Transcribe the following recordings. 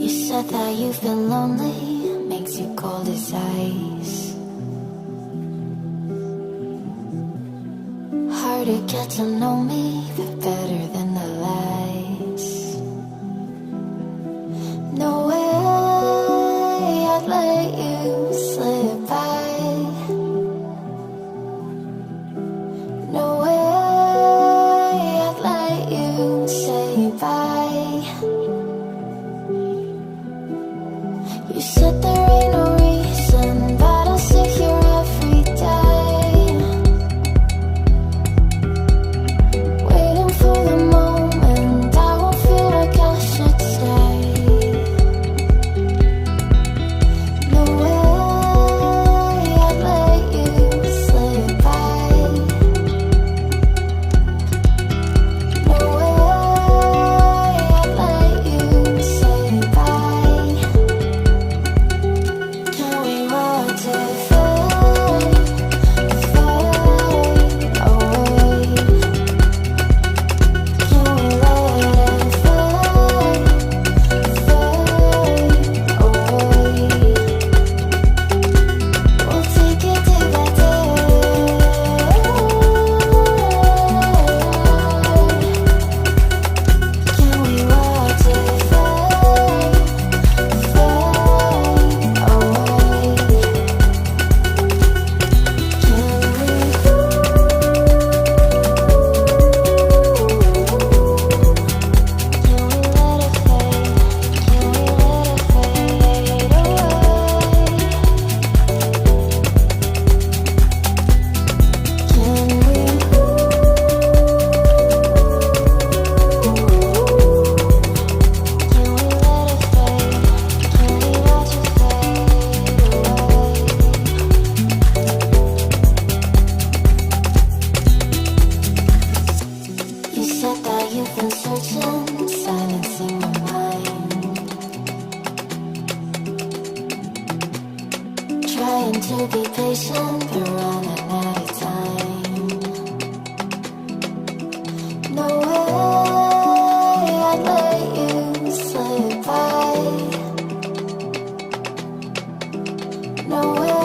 said that you've been lonely, makes you cold as ice. Hard to get to know me, but better than the lies. No way I'd let you slip by. No way I'd let you say bye. You said there ain't no reason, but I'll sit here every day, waiting for the moment I won't feel like I should stay. No way I'd let you slip by. No way I'd let you say bye. Can we watch it fade, fade away? Can we let it fade, fade away? We'll take it day by day. Can we watch it fade, fade away? You said that you've been searching, silencing my mind, trying to be patient, but running out of time. No way I'd let you slip by. No way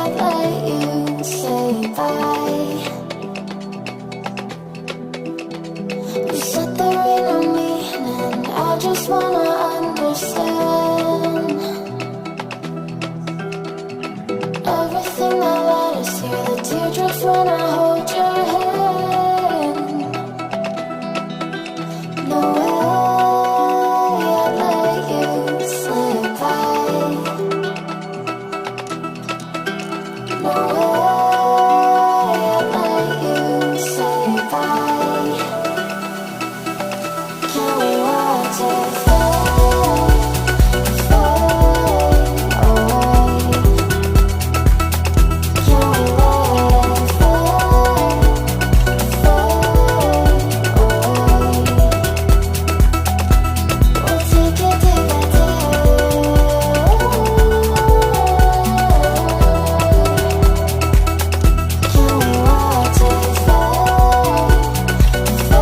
I'd let you say bye. You said there ain't no meaning, I just wanna understand everything that led us here, the teardrops when I hold your hand. No way I'd let you slip by. No way I'd let you say bye. Can we watch it fade, fade away? Can we let it fade, fade away? We'll take it day by day. Can we watch it fade, fade away?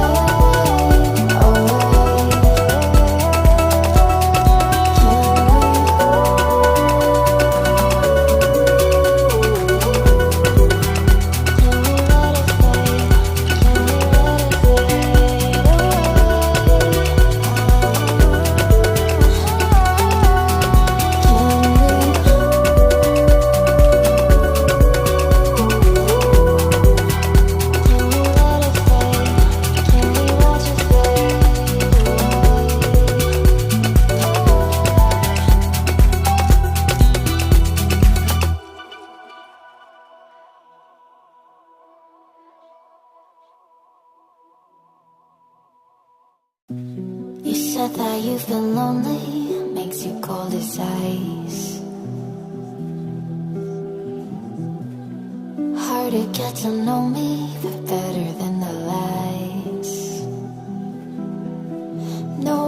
You said that you've been lonely, makes you cold as ice. Hard to get to know me, but